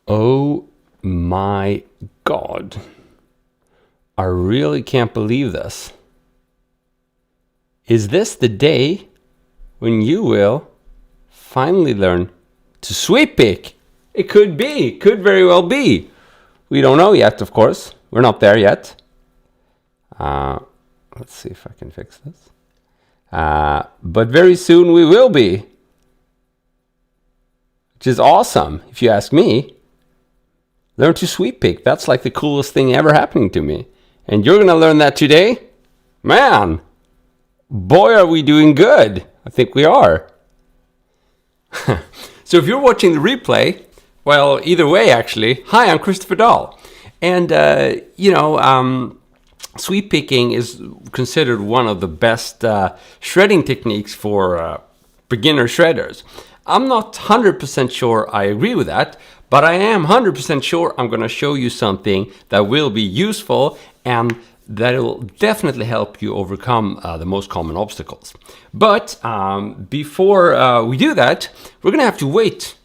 Oh my God. I really can't believe this. Is this the day when you will finally learn to sweep pick? It could be, could very well be. We don't know yet, of course. We're not there yet. Let's see if I can fix this. But very soon we will be. Which is awesome, if you ask me. Learn to sweep pick. That's like the coolest thing ever happening to me. And you're gonna learn that today? Man, boy, are we doing good. I think we are. So if you're watching the replay, well, either way, actually, hi, I'm Christopher Dahl. And, sweep picking is considered one of the best shredding techniques for beginner shredders. I'm not 100% sure I agree with that, but I am 100% sure I'm going to show you something that will be useful and that will definitely help you overcome the most common obstacles. But before we do that, we're going to have to wait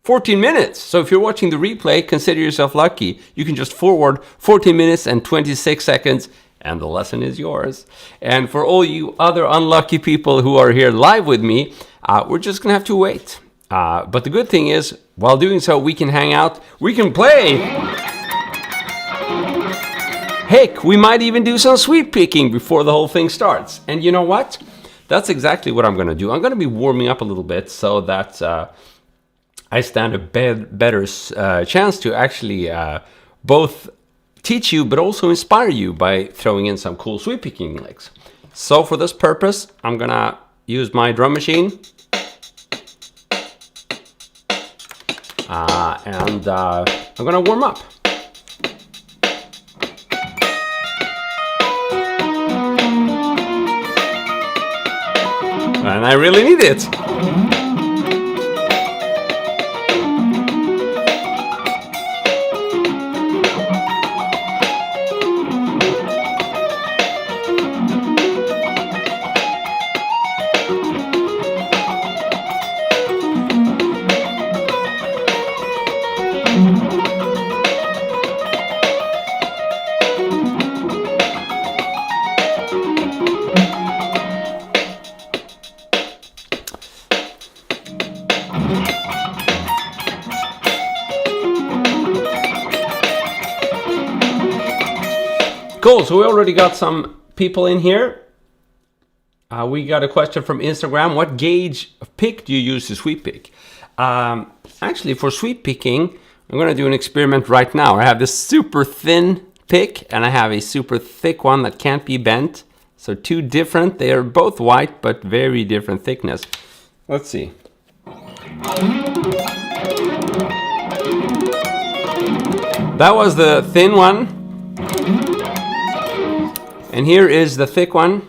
14 minutes. So if you're watching the replay, consider yourself lucky. You can just forward 14 minutes and 26 seconds and the lesson is yours. And for all you other unlucky people who are here live with me, we're just gonna have to wait. But the good thing is, while doing so, we can hang out, we can play. Heck, we might even do some sweep picking before the whole thing starts. And you know what? That's exactly what I'm gonna do. I'm gonna be warming up a little bit so that I stand a better chance to actually both teach you but also inspire you by throwing in some cool sweep picking licks. So for this purpose, I'm gonna use my drum machine and I'm gonna warm up. And I really need it. Cool, so we already got some people in here. We got a question from Instagram. What gauge of pick do you use to sweep pick? Actually, for sweep picking, I'm gonna do an experiment right now. I have this super thin pick and I have a super thick one that can't be bent. So two different, they are both white, but very different thickness. Let's see. That was the thin one. And here is the thick one.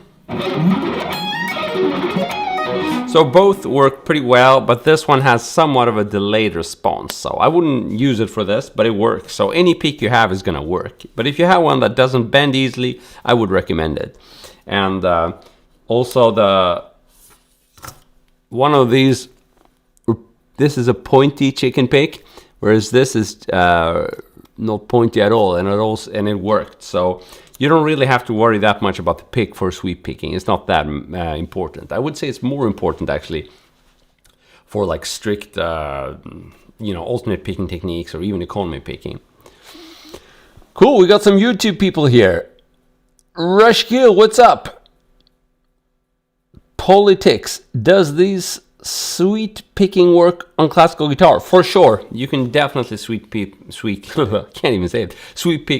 So both work pretty well, but this one has somewhat of a delayed response. So I wouldn't use it for this, but it works. So any pick you have is gonna work. But if you have one that doesn't bend easily, I would recommend it. And also one of these, this is a pointy chicken pick, whereas this is not pointy at all, and it worked. So you don't really have to worry that much about the pick for sweep picking. It's not that important. I would say it's more important actually for like strict, alternate picking techniques or even economy picking. Cool, we got some YouTube people here. Rushkill, what's up? Politics, does these sweep picking work on classical guitar? For sure, you can definitely sweep pick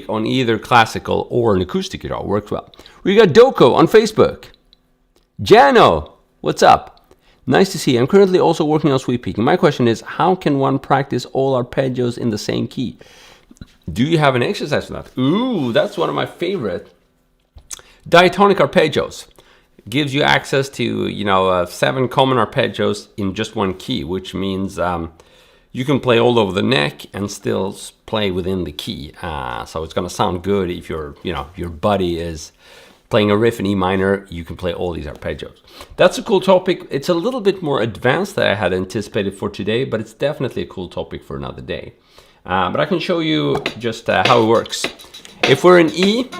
on either classical or an acoustic guitar. Works well. We got Doko on Facebook. Jano, what's up? Nice to see you. I'm currently also working on sweep picking. My question is, how can one practice all arpeggios in the same key? Do you have an exercise for that? Ooh, that's one of my favorite. Diatonic arpeggios gives you access to 7 common arpeggios in just one key, which means you can play all over the neck and still play within the key. So it's gonna sound good if your buddy is playing a riff in E minor, you can play all these arpeggios. That's a cool topic. It's a little bit more advanced than I had anticipated for today, but it's definitely a cool topic for another day. But I can show you just how it works. If we're in E,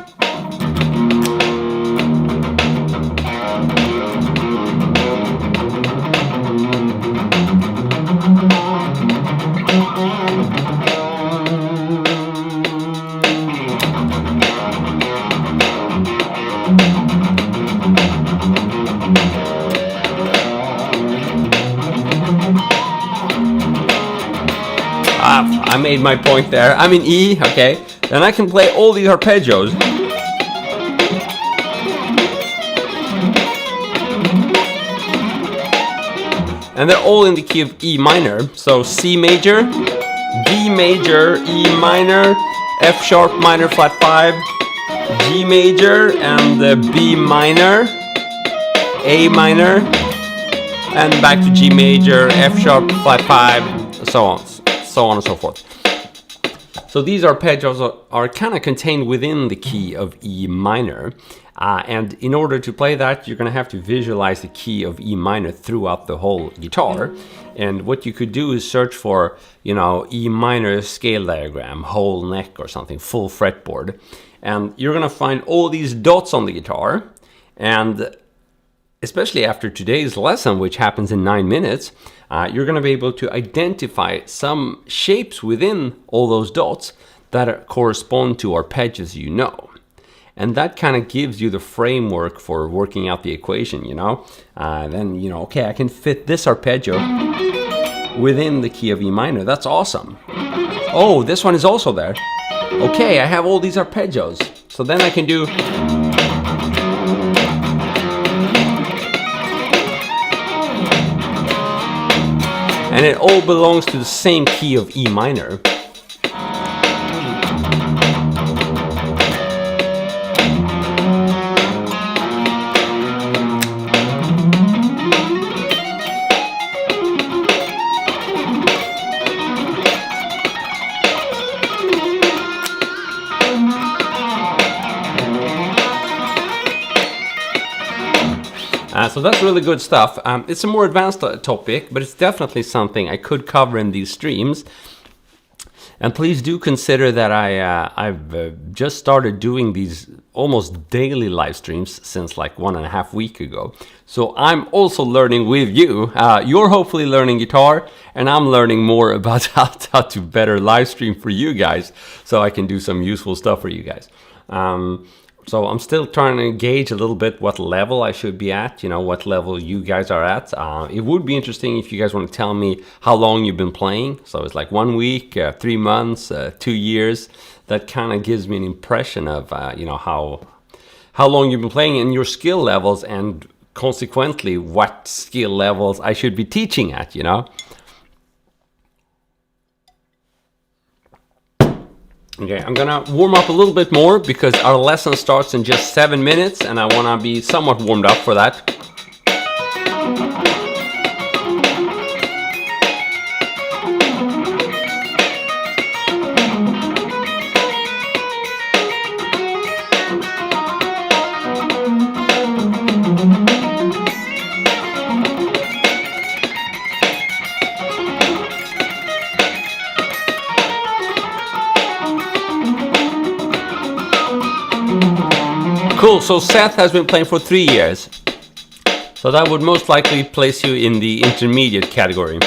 I made my point there. I'm in E, okay? Then I can play all these arpeggios. And they're all in the key of E minor. So C major, D major, E minor, F sharp minor flat 5, G major, and B minor, A minor, and back to G major, F sharp flat 5, so on and so forth. So these arpeggios are kind of contained within the key of E minor. And in order to play that, you're going to have to visualize the key of E minor throughout the whole guitar. And what you could do is search for, you know, E minor scale diagram, whole neck or something, full fretboard. And you're going to find all these dots on the guitar. And especially after today's lesson, which happens in 9 minutes, you're going to be able to identify some shapes within all those dots that correspond to arpeggios you know. And that kind of gives you the framework for working out the equation, you know. Then, you know, okay, I can fit this arpeggio within the key of E minor. That's awesome. Oh, this one is also there. Okay, I have all these arpeggios. So then I can do... And it all belongs to the same key of E minor. So that's really good stuff. It's a more advanced topic, but it's definitely something I could cover in these streams. And please do consider that I've just started doing these almost daily live streams since like 1.5 weeks ago. So I'm also learning with you. You're hopefully learning guitar, and I'm learning more about how to better live stream for you guys, so I can do some useful stuff for you guys. So I'm still trying to gauge a little bit what level I should be at, you know, what level you guys are at. It would be interesting if you guys want to tell me how long you've been playing. So it's like 1 week, 3 months, 2 years. That kind of gives me an impression of, you know, how long you've been playing and your skill levels, and consequently what skill levels I should be teaching at, you know. Okay, I'm gonna warm up a little bit more because our lesson starts in just 7 minutes and I wanna be somewhat warmed up for that. Cool, so Seth has been playing for 3 years. So that would most likely place you in the intermediate category.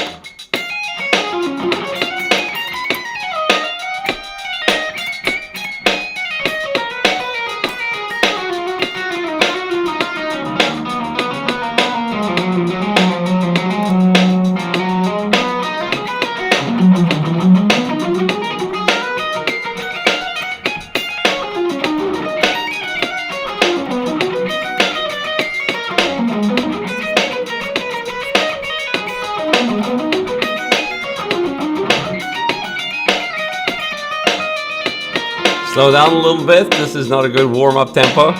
Slow down a little bit, this is not a good warm-up tempo.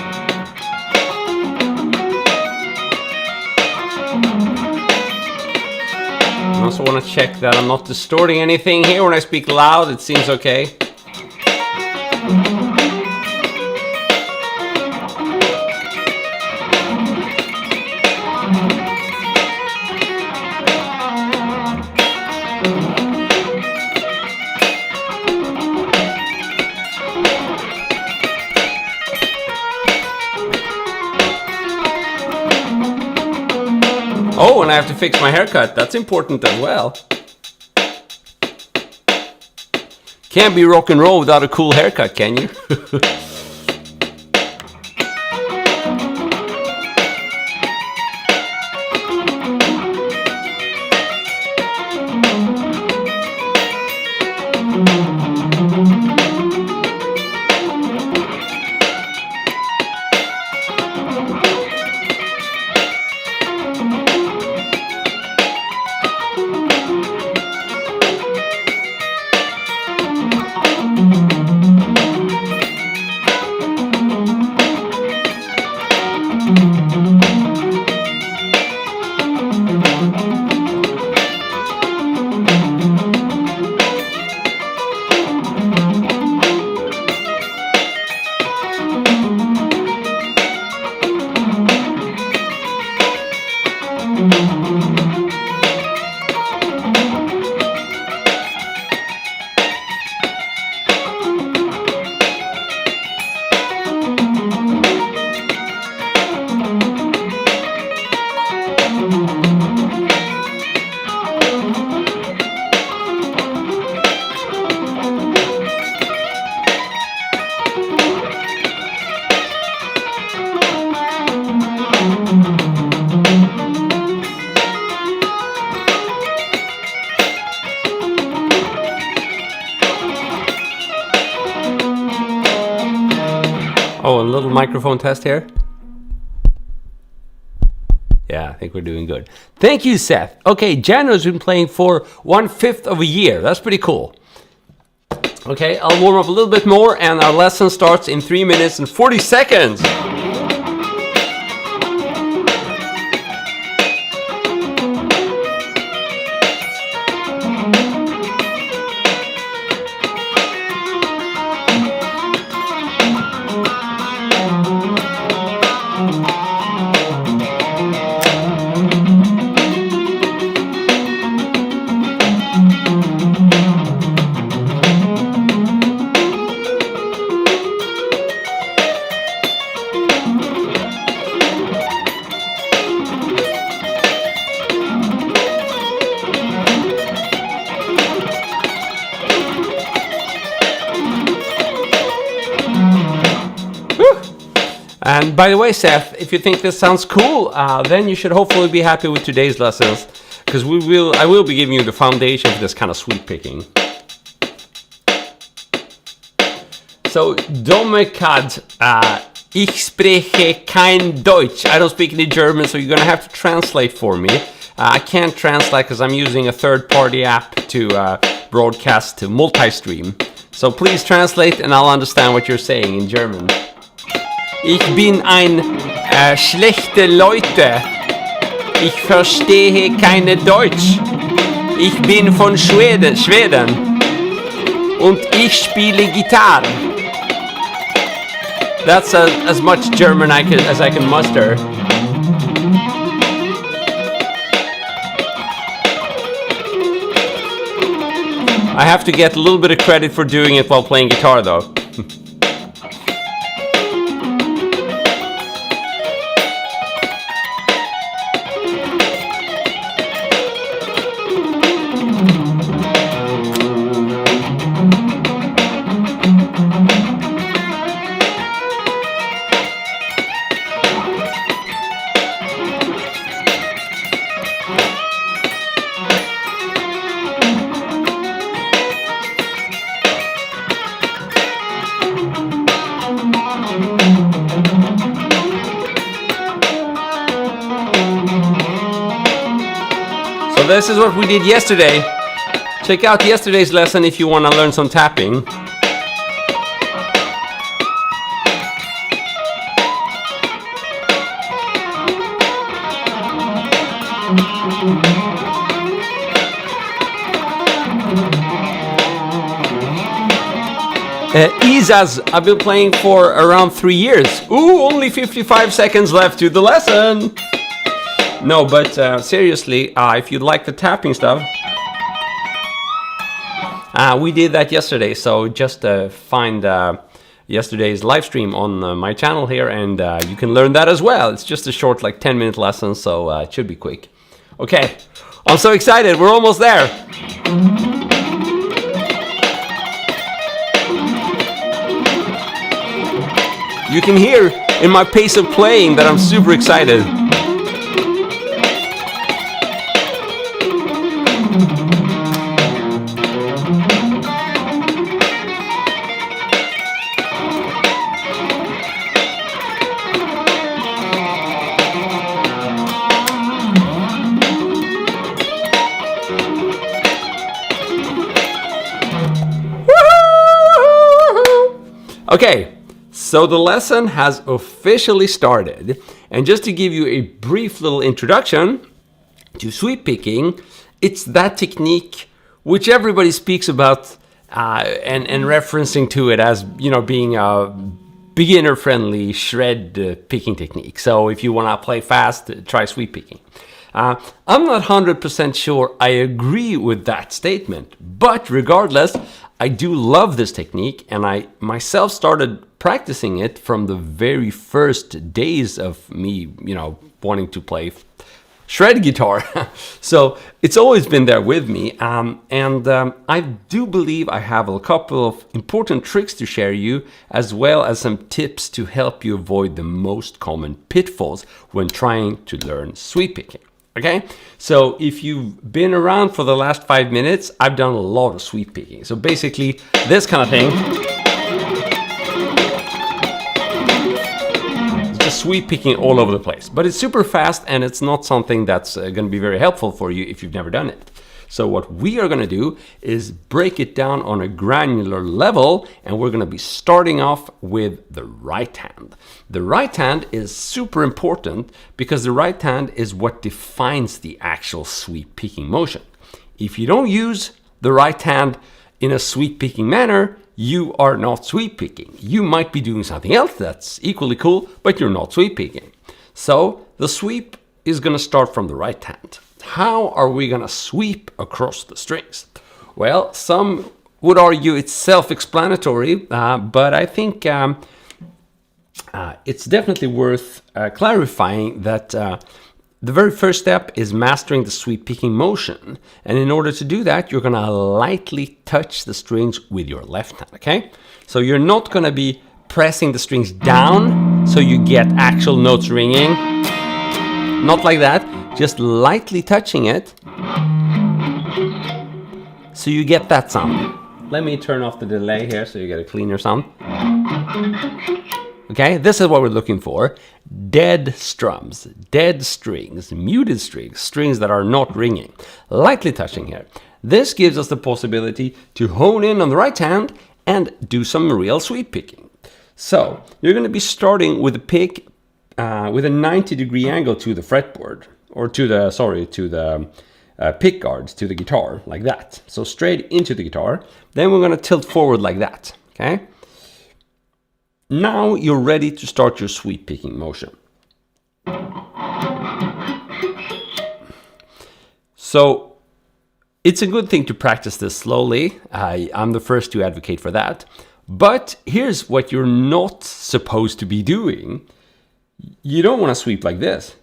I also want to check that I'm not distorting anything here when I speak loud, it seems okay. Oh, and I have to fix my haircut. That's important as well. Can't be rock and roll without a cool haircut, can you? Oh, a little microphone test here. Yeah, I think we're doing good. Thank you, Seth. Okay, Jano's been playing for 1/5 of a year. That's pretty cool. Okay, I'll warm up a little bit more and our lesson starts in 3 minutes and 40 seconds. And by the way, Seth, if you think this sounds cool, then you should hopefully be happy with today's lessons, because I will be giving you the foundation for this kind of sweep picking. So, Domekad, ich spreche kein Deutsch. I don't speak any German, so you're gonna have to translate for me. I can't translate because I'm using a third-party app to broadcast to multi-stream. So please translate and I'll understand what you're saying in German. Ich bin ein schlechte Leute. Ich verstehe keine Deutsch. Ich bin von Schweden. Und ich spiele Gitarre. That's as much German as I can muster. I have to get a little bit of credit for doing it while playing guitar though. So this is what we did yesterday. Check out yesterday's lesson if you want to learn some tapping. Isas, I've been playing for around 3 years. Ooh, only 55 seconds left to the lesson. No, but seriously, if you'd like the tapping stuff, we did that yesterday. So just find yesterday's live stream on my channel here, and you can learn that as well. It's just a short, like 10-minute lesson, so it should be quick. Okay, I'm so excited. We're almost there. You can hear in my pace of playing that I'm super excited. Okay, so the lesson has officially started, and just to give you a brief little introduction to sweep picking, it's that technique which everybody speaks about and referencing to it as, you know, being a beginner-friendly shred picking technique. So if you want to play fast, try sweep picking. I'm not 100% sure I agree with that statement, but regardless, I do love this technique, and I myself started practicing it from the very first days of me, you know, wanting to play shred guitar. So it's always been there with me, and I do believe I have a couple of important tricks to share you, as well as some tips to help you avoid the most common pitfalls when trying to learn sweep picking. Okay, so if you've been around for the last 5 minutes, I've done a lot of sweep picking. So basically, this kind of thing, it's just sweep picking all over the place. But it's super fast, and it's not something that's going to be very helpful for you if you've never done it. So what we are going to do is break it down on a granular level, and we're going to be starting off with the right hand. The right hand is super important because the right hand is what defines the actual sweep picking motion. If you don't use the right hand in a sweep picking manner, you are not sweep picking. You might be doing something else that's equally cool, but you're not sweep picking. So the sweep is going to start from the right hand. How are we going to sweep across the strings? Well, some would argue it's self-explanatory, but I think it's definitely worth clarifying that the very first step is mastering the sweep picking motion. And in order to do that, you're going to lightly touch the strings with your left hand, okay? So you're not going to be pressing the strings down so you get actual notes ringing. Not like that. Just lightly touching it so you get that sound. Let me turn off the delay here so you get a cleaner sound. Okay, this is what we're looking for. Dead strums, dead strings, muted strings, strings that are not ringing. Lightly touching here. This gives us the possibility to hone in on the right hand and do some real sweep picking. So you're going to be starting with a pick with a 90-degree angle to the fretboard. Or to the pick guards, to the guitar, like that. So straight into the guitar. Then we're going to tilt forward like that, okay? Now you're ready to start your sweep picking motion. So it's a good thing to practice this slowly. I'm the first to advocate for that. But here's what you're not supposed to be doing. You don't want to sweep like this.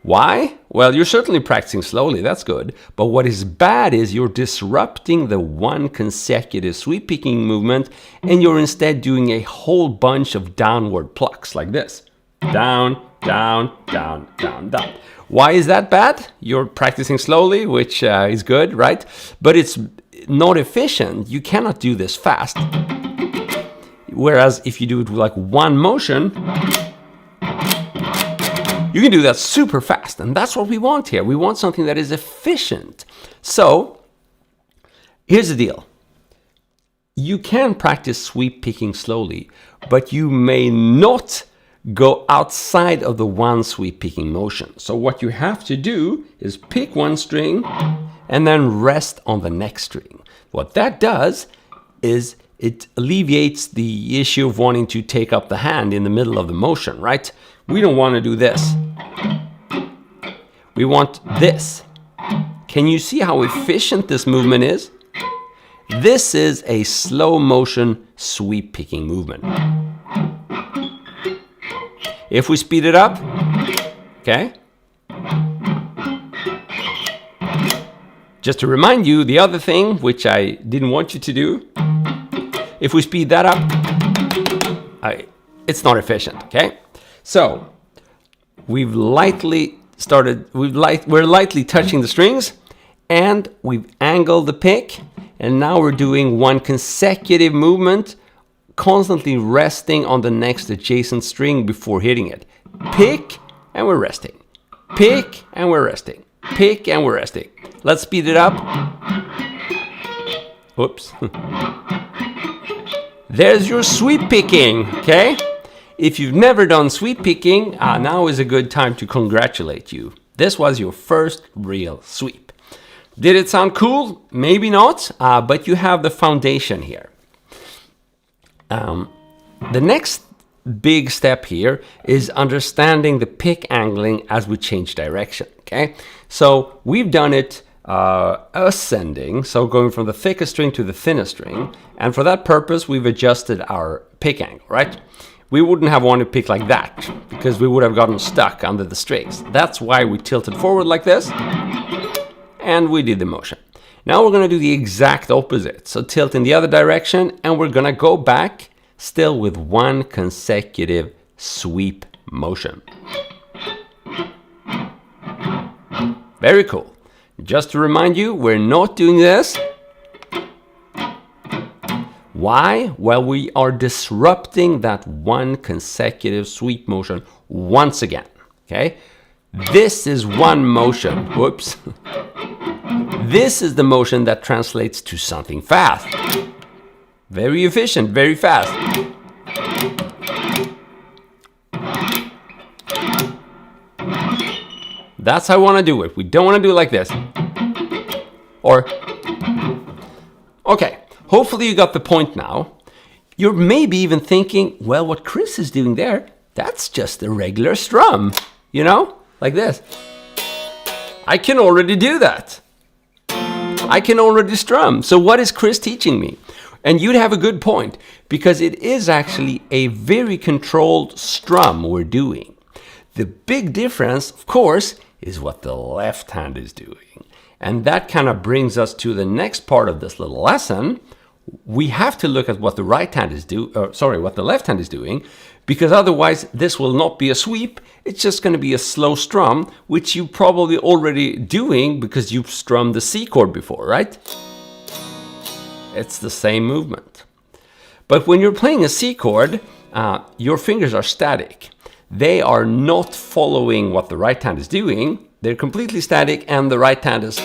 Why? Well, you're certainly practicing slowly, that's good. But what is bad is you're disrupting the one consecutive sweep picking movement, and you're instead doing a whole bunch of downward plucks like this. Down, down, down, down, down. Why is that bad? You're practicing slowly, which is good, right? But it's not efficient. You cannot do this fast. Whereas if you do it with like one motion, you can do that super fast, and that's what we want here. We want something that is efficient. So, here's the deal. You can practice sweep picking slowly, but you may not go outside of the one sweep picking motion. So what you have to do is pick one string and then rest on the next string. What that does is it alleviates the issue of wanting to take up the hand in the middle of the motion, right? We don't want to do this. We want this. Can you see how efficient this movement is? This is a slow motion sweep picking movement. If we speed it up, okay? Just to remind you, the other thing, which I didn't want you to do, if we speed that up, it's not efficient, okay? So, we're lightly touching the strings, and we've angled the pick, and now we're doing one consecutive movement, constantly resting on the next adjacent string before hitting it. Pick, and we're resting. Pick, and we're resting. Pick, and we're resting. Let's speed it up. Whoops. There's your sweep picking, okay? If you've never done sweep picking, now is a good time to congratulate you. This was your first real sweep. Did it sound cool? Maybe not, but you have the foundation here. The next big step here is understanding the pick angling as we change direction, okay? So we've done it ascending, so going from the thickest string to the thinnest string, and for that purpose we've adjusted our pick angle, right? We wouldn't have wanted to pick like that because we would have gotten stuck under the strings. That's why we tilted forward like this, and we did the motion. Now we're going to do the exact opposite, so tilt in the other direction, and we're going to go back still with one consecutive sweep motion. Very cool. Just to remind you, we're not doing this. Why? Well, we are disrupting that one consecutive sweep motion once again, okay? This is one motion. Whoops. This is the motion that translates to something fast. Very efficient, very fast. That's how I want to do it. We don't want to do it like this. Or, okay, hopefully you got the point now. You're maybe even thinking, well, what Chris is doing there, that's just a regular strum, you know, like this. I can already do that. I can already strum. So what is Chris teaching me? And you'd have a good point, because it is actually a very controlled strum we're doing. The big difference, of course, is what the left hand is doing. And that kind of brings us to the next part of this little lesson. We have to look at what the right hand is what the left hand is doing, because otherwise this will not be a sweep. It's just going to be a slow strum, which you're probably already doing because you've strummed the C chord before, right? It's the same movement. But when you're playing a C chord, your fingers are static. They are not following what the right hand is doing. They're completely static, and the right hand is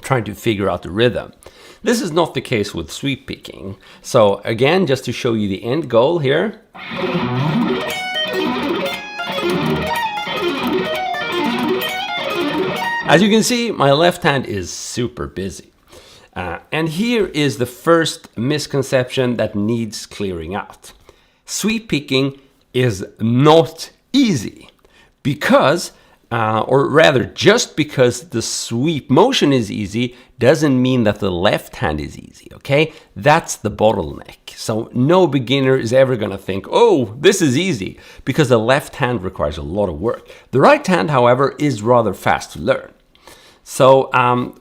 trying to figure out the rhythm. This is not the case with sweep picking. So again, just to show you the end goal here. As you can see, my left hand is super busy. And here is the first misconception that needs clearing out. Sweep picking is not easy because, or rather just because the sweep motion is easy doesn't mean that the left hand is easy, okay? That's the bottleneck. So no beginner is ever gonna think, oh, this is easy, because the left hand requires a lot of work. The right hand, however, is rather fast to learn. So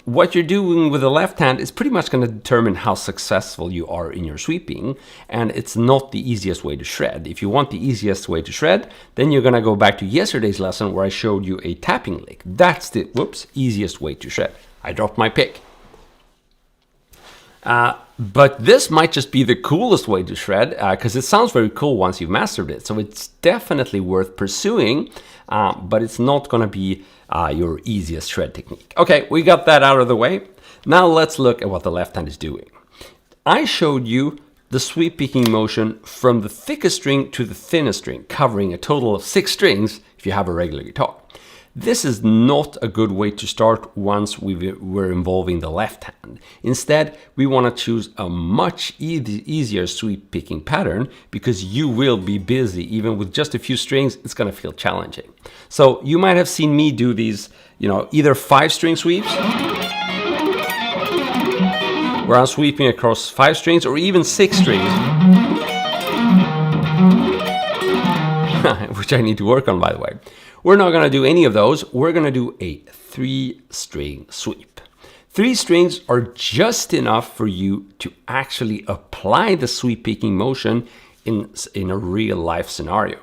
what you're doing with the left hand is pretty much going to determine how successful you are in your sweeping, and it's not the easiest way to shred. If you want the easiest way to shred, then you're going to go back to yesterday's lesson where I showed you a tapping lick. That's the, easiest way to shred. I dropped my pick. But this might just be the coolest way to shred because it sounds very cool once you've mastered it. So it's definitely worth pursuing, but it's not going to be your easiest shred technique. Okay, we got that out of the way. Now let's look at what the left hand is doing. I showed you the sweep picking motion from the thickest string to the thinnest string, covering a total of 6 strings if you have a regular guitar. This is not a good way to start once we're involving the left hand. Instead, we want to choose a much easier sweep picking pattern because you will be busy. Even with just a few strings, it's going to feel challenging. So you might have seen me do these, either 5-string sweeps, where I'm sweeping across 5 strings, or even 6 strings, which I need to work on, by the way, we're not going to do any of those. We're going to do a 3-string sweep. 3 strings are just enough for you to actually apply the sweep picking motion in a real life scenario.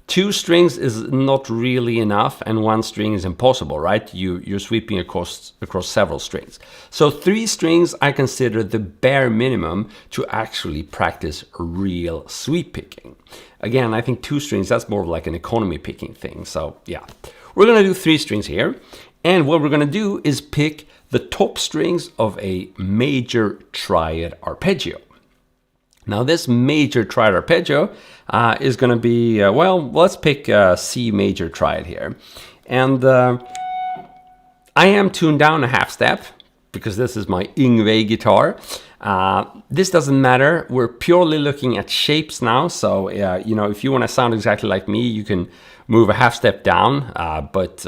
2 strings is not really enough, and 1 string is impossible, right? You're sweeping across several strings. So 3 strings I consider the bare minimum to actually practice real sweep picking. Again, I think 2 strings, that's more of like an economy picking thing. So yeah, we're gonna do 3 strings here. And what we're gonna do is pick the top strings of a major triad arpeggio. Now this major triad arpeggio is going to be, well, let's pick C major triad here. And I am tuned down a half step because this is my Yngwie guitar. This doesn't matter. We're purely looking at shapes now. So, you know, if you want to sound exactly like me, you can move a half step down, but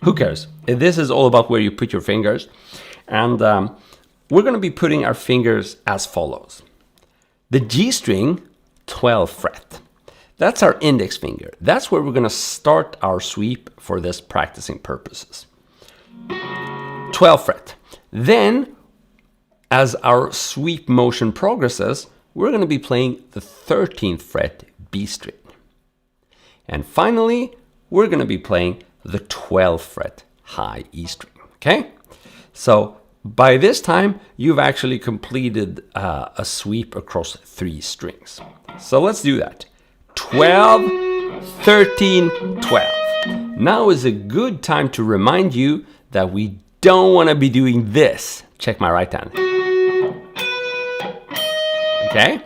who cares? This is all about where you put your fingers. And we're going to be putting our fingers as follows. The G string, 12th fret. That's our index finger. That's where we're going to start our sweep for this practicing purposes. 12th fret. Then, as our sweep motion progresses, we're going to be playing the 13th fret B string. And finally, we're going to be playing the 12th fret high E string. Okay? So, by this time, you've actually completed a sweep across 3 strings. So let's do that. 12, 13, 12. Now is a good time to remind you that we don't want to be doing this. Check my right hand. Okay?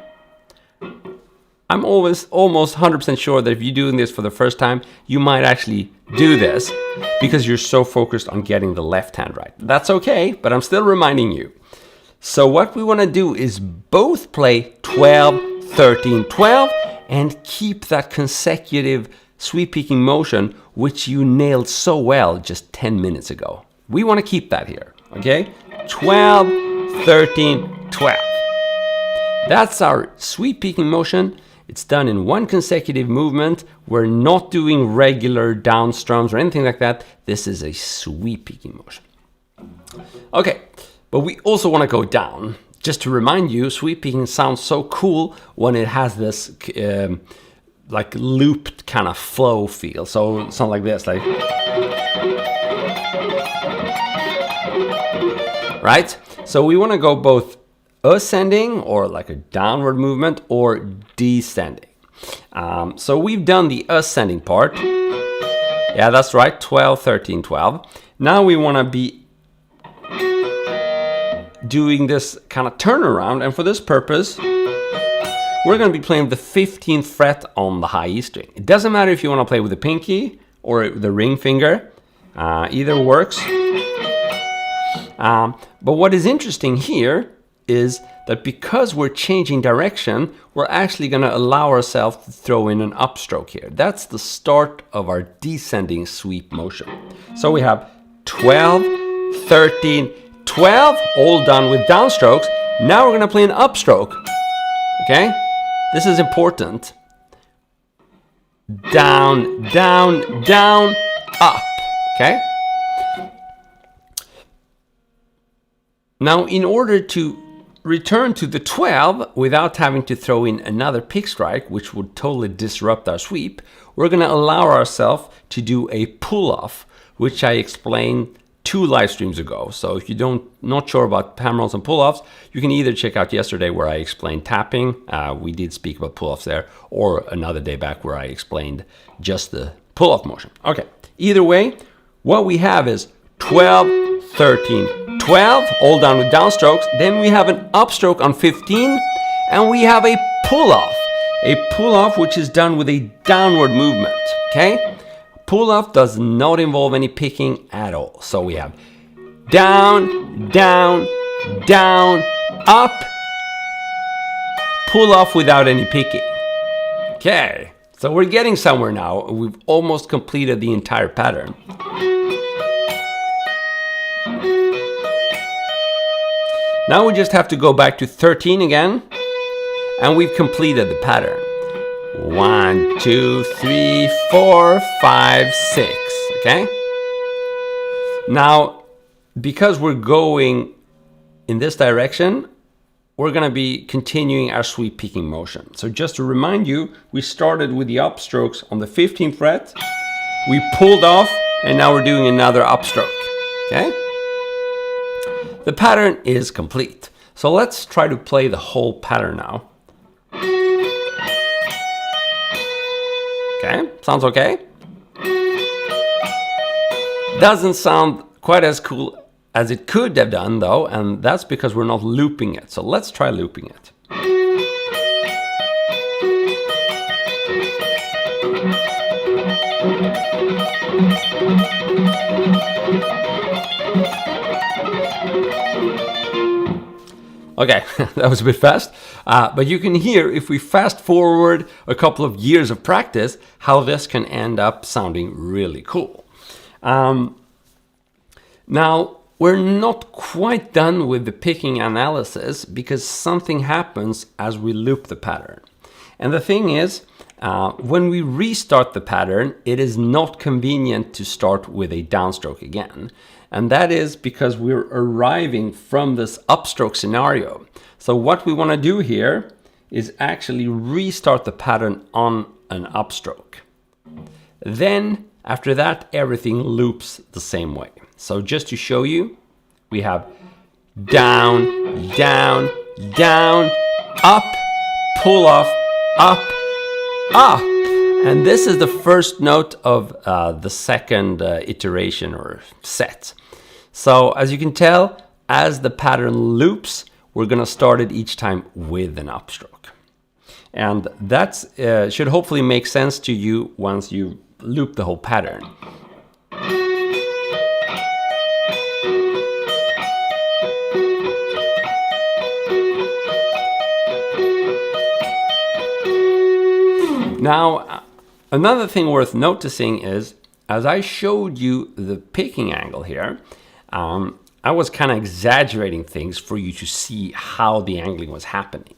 I'm almost 100% sure that if you're doing this for the first time, you might actually do this because you're so focused on getting the left hand right. That's okay, but I'm still reminding you. So what we want to do is both play 12, 13, 12 and keep that consecutive sweep picking motion which you nailed so well just 10 minutes ago. We want to keep that here, okay? 12, 13, 12. That's our sweep picking motion. It's done in one consecutive movement. We're not doing regular down strums or anything like that. This is a sweep picking motion. Okay, but we also want to go down. Just to remind you, sweep picking sounds so cool when it has this like looped kind of flow feel. So something like this, like, right? So we want to go both ascending or like a downward movement or descending. So we've done the ascending part. Yeah, that's right, 12, 13, 12. Now we want to be doing this kind of turnaround, and for this purpose, we're going to be playing the 15th fret on the high E string. It doesn't matter if you want to play with the pinky or the ring finger, either works. But what is interesting here is that because we're changing direction, we're actually going to allow ourselves to throw in an upstroke here. That's the start of our descending sweep motion. So we have 12, 13, 12, all done with downstrokes. Now we're going to play an upstroke. Okay? This is important. Down, down, down, up. Okay? Now, in order to return to the 12 without having to throw in another pick strike, which would totally disrupt our sweep, we're going to allow ourselves to do a pull-off, which I explained 2 live streams ago. So if you're not sure about hammer-ons and pull-offs, you can either check out yesterday where I explained tapping, we did speak about pull-offs there, or another day back where I explained just the pull-off motion. Okay, either way, what we have is 12, 13, 12, all done with downstrokes. Then we have an upstroke on 15, and we have a pull-off. A pull-off which is done with a downward movement, okay? Pull-off does not involve any picking at all. So we have down, down, down, up, pull-off without any picking. Okay, so we're getting somewhere now. We've almost completed the entire pattern. Now we just have to go back to 13 again, and we've completed the pattern. 1, 2, 3, 4, 5, 6. Okay? Now, because we're going in this direction, we're going to be continuing our sweep picking motion. So just to remind you, we started with the upstrokes on the 15th fret, we pulled off, and now we're doing another upstroke. Okay? The pattern is complete. So let's try to play the whole pattern now. Okay, sounds okay? Doesn't sound quite as cool as it could have done though, and that's because we're not looping it. So let's try looping it. Okay, that was a bit fast, but you can hear if we fast forward a couple of years of practice, how this can end up sounding really cool. Now, we're not quite done with the picking analysis because something happens as we loop the pattern. And the thing is, when we restart the pattern, it is not convenient to start with a downstroke again. And that is because we're arriving from this upstroke scenario. So what we want to do here is actually restart the pattern on an upstroke. Then after that, everything loops the same way. So just to show you, we have down, down, down, up, pull off, up, up. And this is the first note of the second iteration or set. So as you can tell, as the pattern loops, we're going to start it each time with an upstroke. And that should hopefully make sense to you once you loop the whole pattern. Now, another thing worth noticing is, as I showed you the picking angle here, I was kind of exaggerating things for you to see how the angling was happening.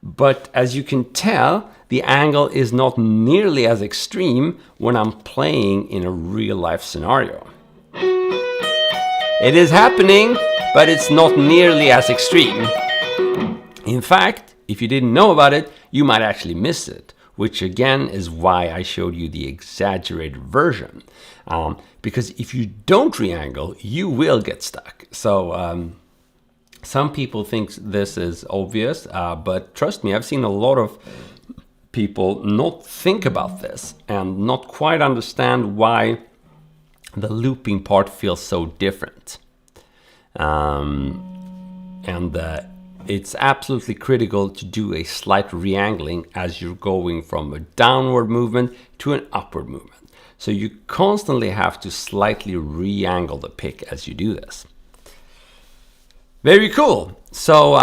But as you can tell, the angle is not nearly as extreme when I'm playing in a real life scenario. It is happening, but it's not nearly as extreme. In fact, if you didn't know about it, you might actually miss it, which again is why I showed you the exaggerated version. Because if you don't re-angle, you will get stuck. So some people think this is obvious, but trust me, I've seen a lot of people not think about this and not quite understand why the looping part feels so different. It's absolutely critical to do a slight re-angling as you're going from a downward movement to an upward movement. So you constantly have to slightly re-angle the pick as you do this. Very cool. So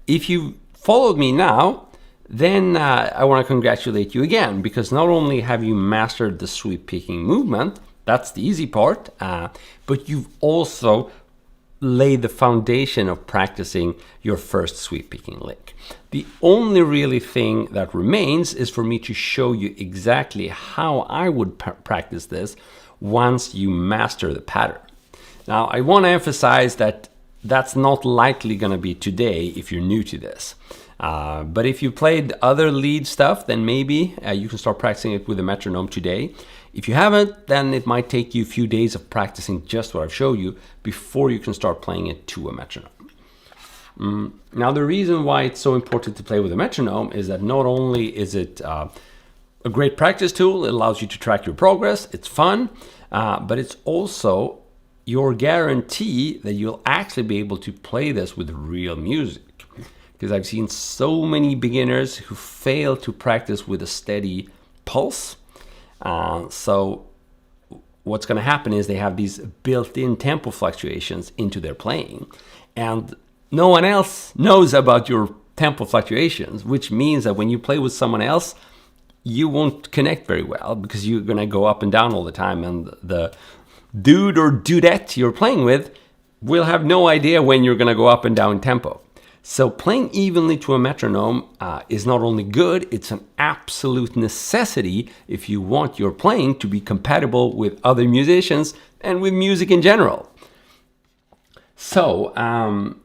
if you followed me now, then I want to congratulate you again, because not only have you mastered the sweep picking movement, that's the easy part, but you've also laid the foundation of practicing your first sweep picking lick. The only really thing that remains is for me to show you exactly how I would practice this once you master the pattern. Now, I want to emphasize that that's not likely going to be today if you're new to this. But if you played other lead stuff, then maybe you can start practicing it with a metronome today. If you haven't, then it might take you a few days of practicing just what I've showed you before you can start playing it to a metronome. Now, the reason why it's so important to play with a metronome is that not only is it a great practice tool, it allows you to track your progress, it's fun, but it's also your guarantee that you'll actually be able to play this with real music. Because I've seen so many beginners who fail to practice with a steady pulse. So what's going to happen is they have these built-in tempo fluctuations into their playing. And no one else knows about your tempo fluctuations, which means that when you play with someone else, you won't connect very well because you're going to go up and down all the time. And the dude or dudette you're playing with will have no idea when you're going to go up and down tempo. So playing evenly to a metronome is not only good, it's an absolute necessity if you want your playing to be compatible with other musicians and with music in general. So I'm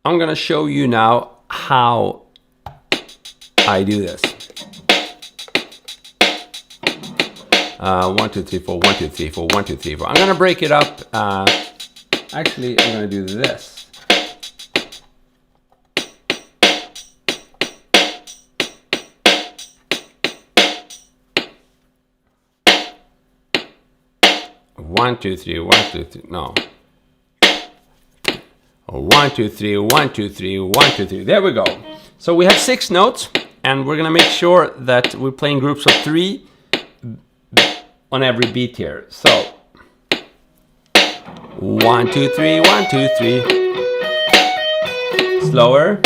going to show you now how I do this. 1, 2, 3, 4, 1, 2, 3, 4, 1, 2, 3, 4. I'm going to break it up. Actually, I'm going to do this. One, two, three, 1, 2, 3. No. 1, 2, 3, 1, 2, 3, 1, 2, 3. There we go. So we have 6 notes, and we're gonna make sure that we're playing groups of 3 on every beat here. So 1, 2, 3, 1, 2, 3. Slower.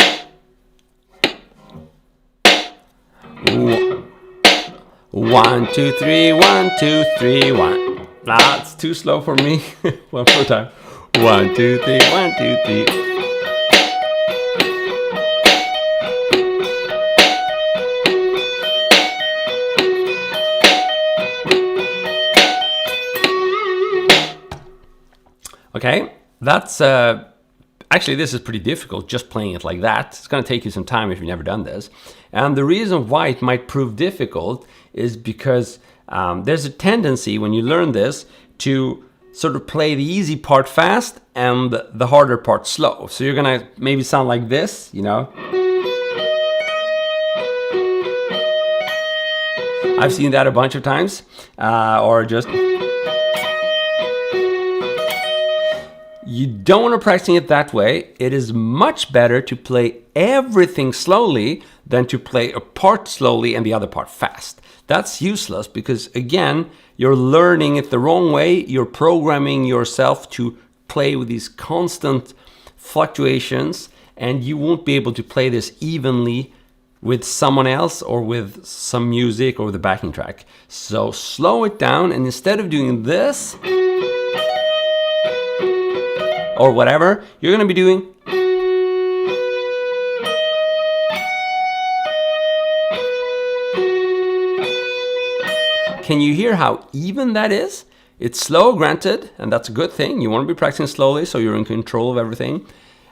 1, 2, 3, 1, 2, 3, 1. That's too slow for me. One more time. 1, 2, 3, 1, 2, 3. Okay, that's actually, this is pretty difficult just playing it like that. It's going to take you some time if you've never done this. And the reason why it might prove difficult is because there's a tendency when you learn this to sort of play the easy part fast and the harder part slow. So you're going to maybe sound like this, you know. I've seen that a bunch of times. Or just... You don't want to practice it that way. It is much better to play everything slowly than to play a part slowly and the other part fast. That's useless because, again, you're learning it the wrong way. You're programming yourself to play with these constant fluctuations, and you won't be able to play this evenly with someone else or with some music or the backing track. So slow it down, and instead of doing this or whatever, you're going to be doing. Can you hear how even that is? It's slow, granted, and that's a good thing. You want to be practicing slowly so you're in control of everything.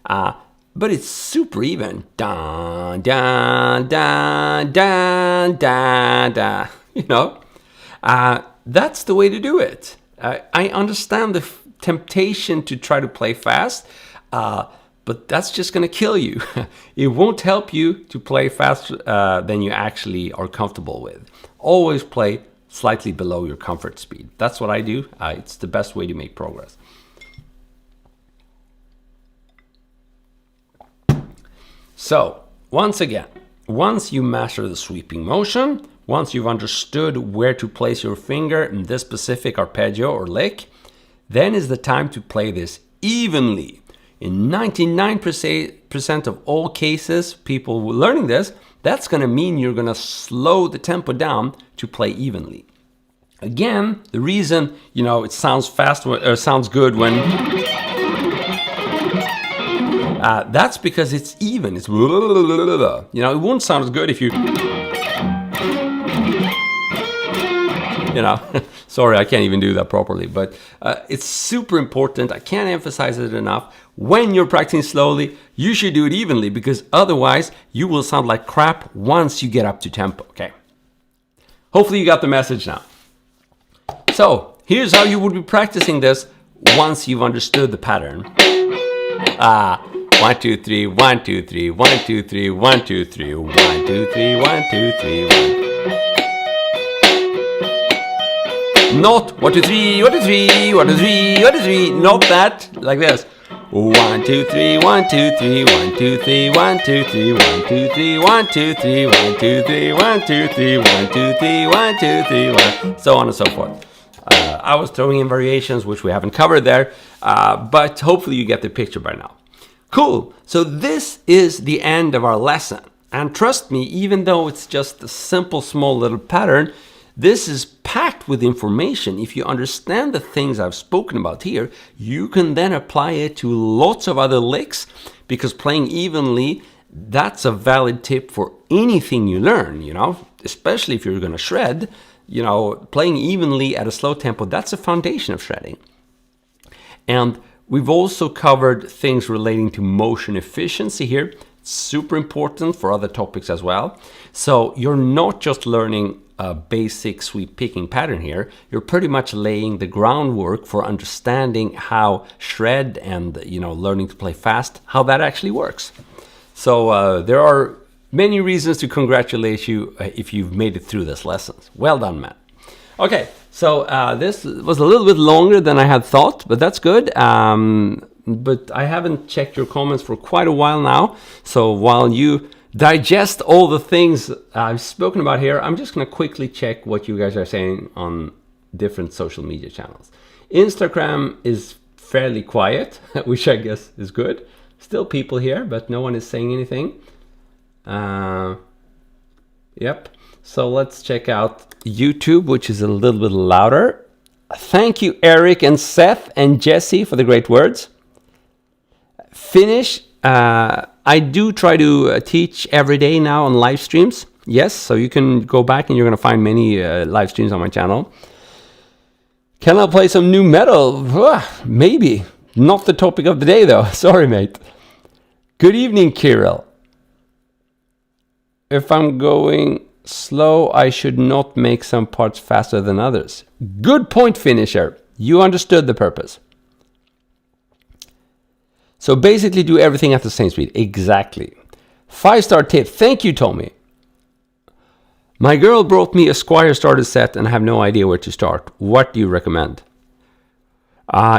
But it's super even. Da, da, da, da, da, da. You know? That's the way to do it. I understand the temptation to try to play fast, but that's just going to kill you. It won't help you to play faster than you actually are comfortable with. Always play slightly below your comfort speed. That's what I do. It's the best way to make progress. So, once again, once you master the sweeping motion, once you've understood where to place your finger in this specific arpeggio or lick, then is the time to play this evenly. In 99% of all cases, people learning this, that's going to mean you're going to slow the tempo down to play evenly. Again, the reason, you know, it sounds fast or sounds good when that's because it's even. It's, you know, it won't sound as good if you know, sorry, I can't even do that properly, but it's super important. I can't emphasize it enough. When you're practicing slowly, you should do it evenly because otherwise you will sound like crap once you get up to tempo, okay? Hopefully you got the message now. So here's how you would be practicing this once you've understood the pattern. 1, 2, 3, 1, 2, 3, 1, 2, 3, 1, 2, 3, 1, 2, 3, 1, 2, 3, 1. Not 1, 2, 3, 1, 2, 3, 1, 2, 3, 1, 2, 3. Not that, like this. 1, 2, 3, 1, 2, 3, 1, 2, 3, 1, 2, 3, 1, 2, 3, 1, 2, 3, 1, 2, 3, 1, 2, 3, 1, 2, 3, 1, 2, 3, 1, so on and so forth. I was throwing in variations which we haven't covered there, but hopefully you get the picture by now. Cool. So this is the end of our lesson. And trust me, even though it's just a simple, small little pattern, This is packed with information. If you understand the things I've spoken about here, you can then apply it to lots of other licks, because playing evenly, that's a valid tip for anything you learn, you know, especially if you're going to shred. You know, playing evenly at a slow tempo, that's the foundation of shredding. And we've also covered things relating to motion efficiency here. Super important for other topics as well. So you're not just learning a basic sweep picking pattern here. You're pretty much laying the groundwork for understanding how shred and, you know, learning to play fast, how that actually works. So there are many reasons to congratulate you if you've made it through this lesson. Well done, Matt. Okay, so this was a little bit longer than I had thought, but that's good. But I haven't checked your comments for quite a while now. So while you digest all the things I've spoken about here, I'm just going to quickly check what you guys are saying on different social media channels. Instagram is fairly quiet, which I guess is good. Still people here, but no one is saying anything. Yep. So let's check out YouTube, which is a little bit louder. Thank you, Eric and Seth and Jesse, for the great words. Finnish. I do try to teach every day now on live streams. Yes, so you can go back and you're going to find many live streams on my channel. Can I play some new metal? Maybe. Not the topic of the day, though. Sorry, mate. Good evening, Kirill. If I'm going slow, I should not make some parts faster than others. Good point, Finisher. You understood the purpose. So basically do everything at the same speed. Exactly. 5-star tip. Thank you, Tommy. My girl brought me a Squire starter set and I have no idea where to start. What do you recommend?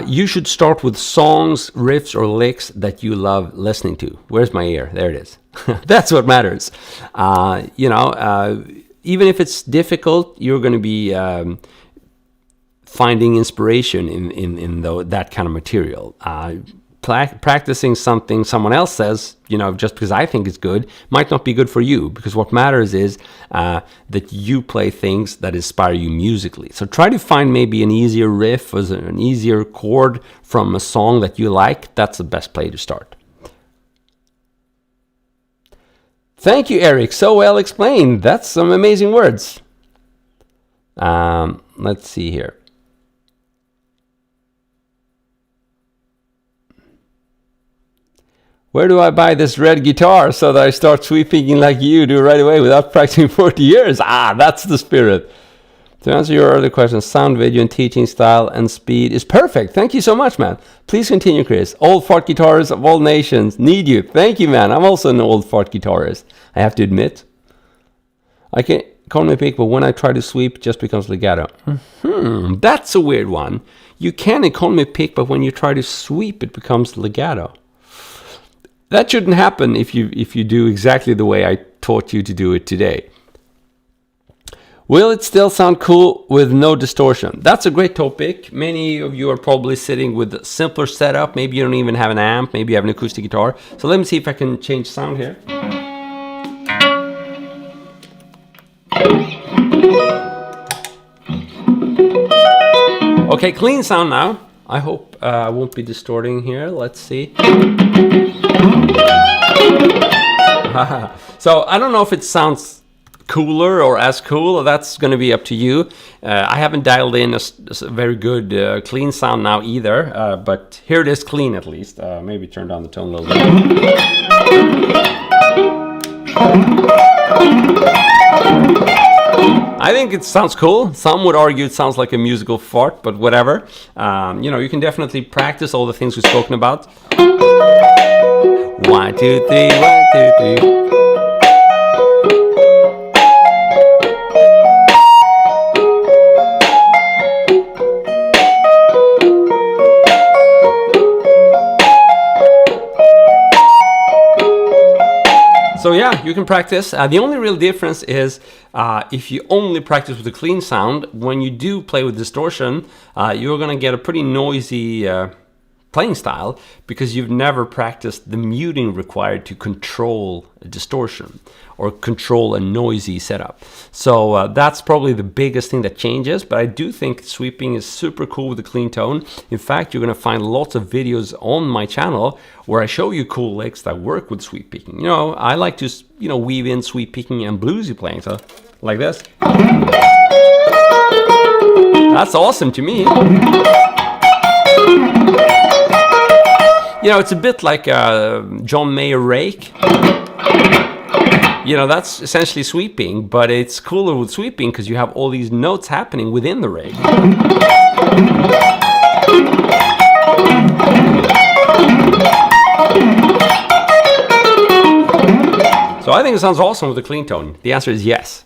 You should start with songs, riffs, or licks that you love listening to. Where's my ear? There it is. That's what matters. Even if it's difficult, you're going to be finding inspiration in that kind of material. Practicing something someone else says, just because I think it's good, might not be good for you, because what matters is that you play things that inspire you musically. So try to find maybe an easier riff or an easier chord from a song that you like. That's the best play to start. Thank you, Eric. So well explained. That's some amazing words. Let's see here. Where do I buy this red guitar so that I start sweeping like you do right away without practicing 40 years? That's the spirit. To answer your earlier question, sound, video, and teaching style and speed is perfect. Thank you so much, man. Please continue, Chris. Old fart guitarists of all nations need you. Thank you, man. I'm also an old fart guitarist, I have to admit. I can call me pick, but when I try to sweep, it just becomes legato. That's a weird one. You can economy pick, but when you try to sweep, it becomes legato. That shouldn't happen if you do exactly the way I taught you to do it today. Will it still sound cool with no distortion? That's a great topic. Many of you are probably sitting with a simpler setup. Maybe you don't even have an amp. Maybe you have an acoustic guitar. So let me see if I can change sound here. Okay, clean sound now. I hope I won't be distorting here. Let's see. So I don't know if it sounds cooler or as cool. That's going to be up to you. I haven't dialed in a very good clean sound now either, but here it is clean at least. Maybe turn down the tone a little bit. I think it sounds cool. Some would argue it sounds like a musical fart, but whatever. You can definitely practice all the things we've spoken about. 1, 2, 3, 1, 2, 3. So yeah, you can practice. The only real difference is if you only practice with a clean sound, when you do play with distortion, you're going to get a pretty noisy playing style because you've never practiced the muting required to control a distortion or control a noisy setup. So that's probably the biggest thing that changes, but I do think sweeping is super cool with a clean tone. In fact, you're going to find lots of videos on my channel where I show you cool licks that work with sweep picking. You know, I like to, you know, weave in sweep picking and bluesy playing, so like this. That's awesome to me. You know, it's a bit like a John Mayer rake. You know, that's essentially sweeping, but it's cooler with sweeping because you have all these notes happening within the rake. So I think it sounds awesome with a clean tone. The answer is yes.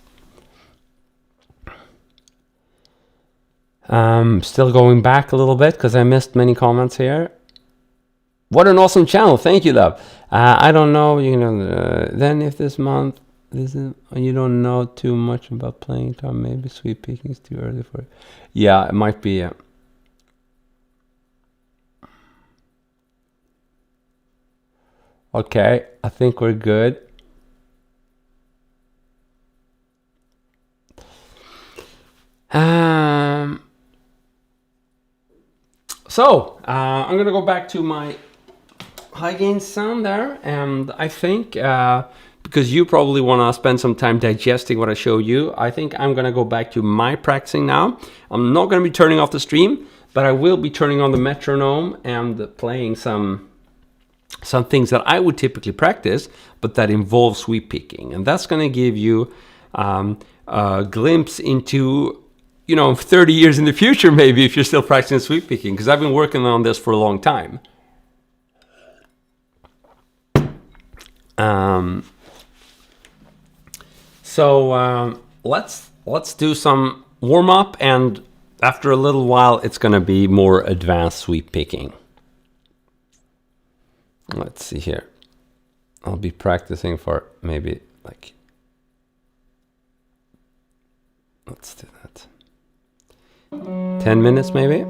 Still going back a little bit because I missed many comments here. What an awesome channel. Thank you, love. I don't know, you know, then if this month, you don't know too much about playing time, maybe sweep picking is too early for it. Yeah, it might be. Okay, I think we're good. So, I'm going to go back to my high gain sound there, and I think because you probably want to spend some time digesting what I show you, I think I'm going to go back to my practicing now. I'm not going to be turning off the stream, but I will be turning on the metronome and playing some things that I would typically practice, but that involve sweep picking, and that's going to give you a glimpse into, you know, 30 years in the future, maybe, if you're still practicing sweep picking, because I've been working on this for a long time. So let's do some warm up, and after a little while it's going to be more advanced sweep picking. Let's see here. I'll be practicing for maybe like, let's do that, 10 minutes maybe.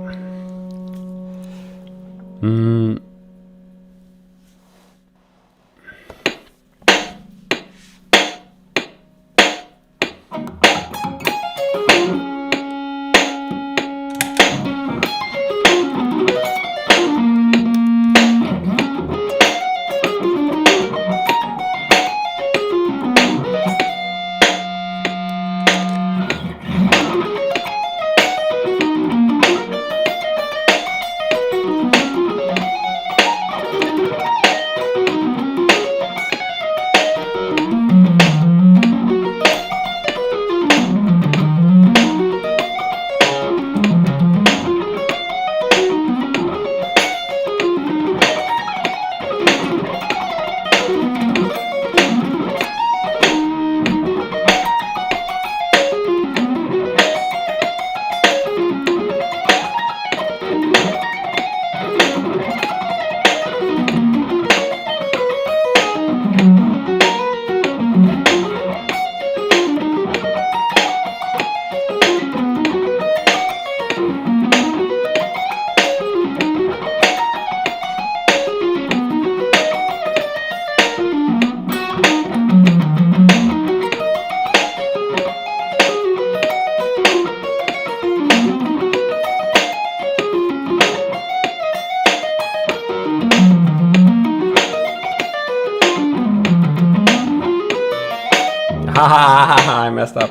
I messed up.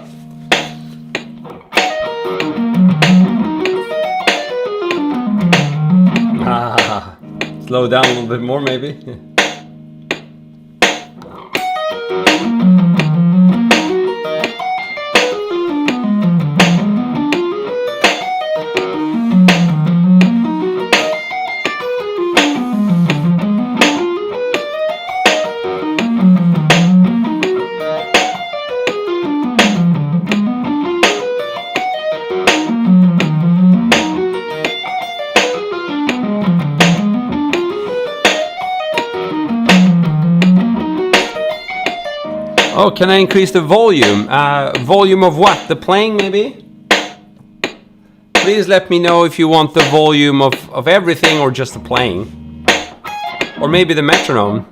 Slow down a little bit more, maybe. Oh, can I increase the volume? Volume of what? The playing, maybe? Please let me know if you want the volume of everything or just the playing. Or maybe the metronome.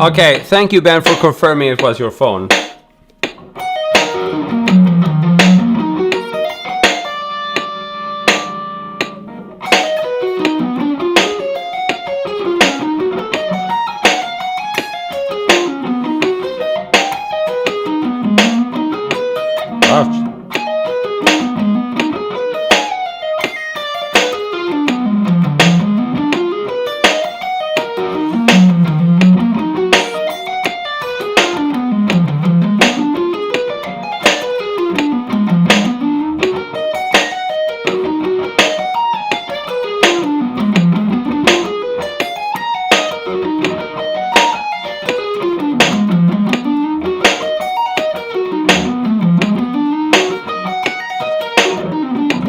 Okay, thank you, Ben, for confirming it was your phone.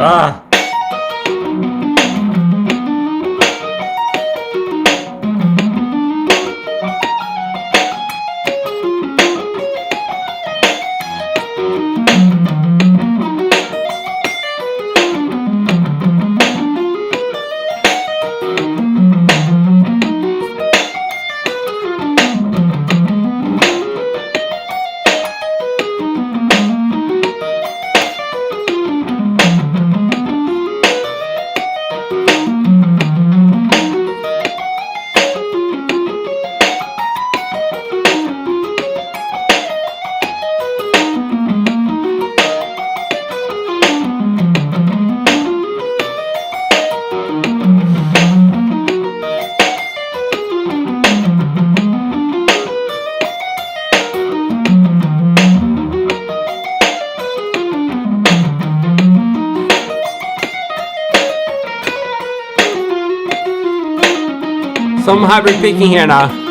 Ah. Some hybrid picking here now.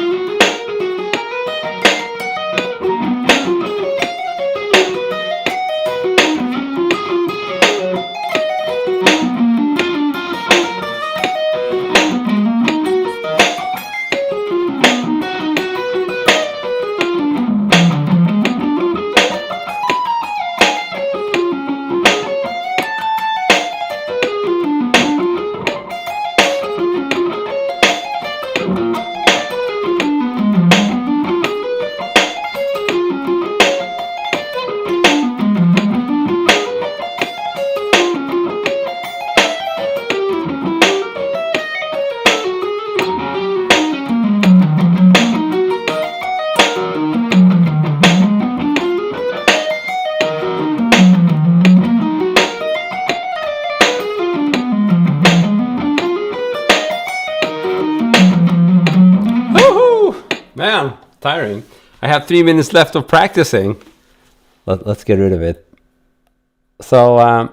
Man, tiring. I have 3 minutes left of practicing. Let's get rid of it. So,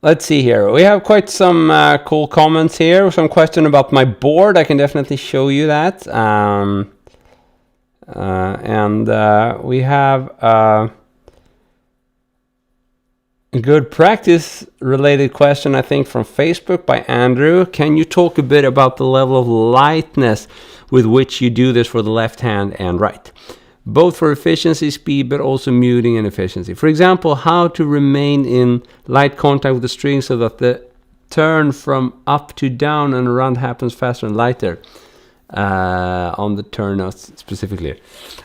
let's see here. We have quite some cool comments here. Some question about my board. I can definitely show you that. We have a good practice related question, I think, from Facebook by Andrew. Can you talk a bit about the level of lightness with which you do this for the left hand and right? both for efficiency, speed, but also muting and efficiency. For example, how to remain in light contact with the string so that the turn from up to down and around happens faster and lighter on the turn notes specifically.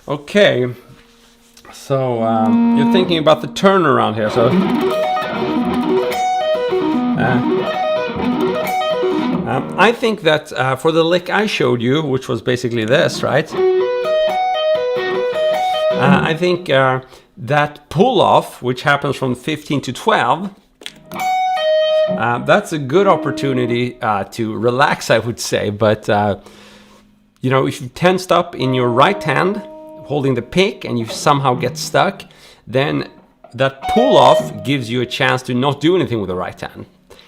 Okay, so you're thinking about the turnaround here. So I think that for the lick I showed you, which was basically this, right? I think that pull off, which happens from 15 to 12, that's a good opportunity to relax, I would say. But you know, if you tensed up in your right hand, holding the pick, and you somehow get stuck, then that pull off gives you a chance to not do anything with the right hand.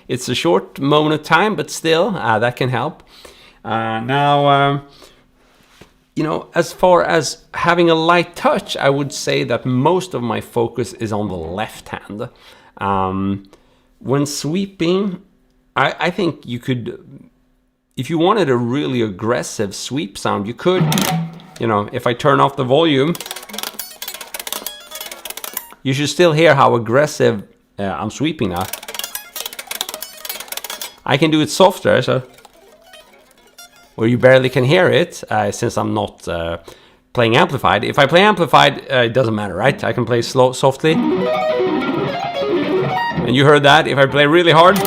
It's a short moment of time, but still, that can help. Now, you know, as far as having a light touch, I would say that most of my focus is on the left hand. When sweeping, I think you could, if you wanted a really aggressive sweep sound, you could, you know, if I turn off the volume, you should still hear how aggressive I'm sweeping now. I can do it softer, so where you barely can hear it, since I'm not playing amplified. If I play amplified, it doesn't matter, right? I can play slow, softly. And you heard that. If I play really hard,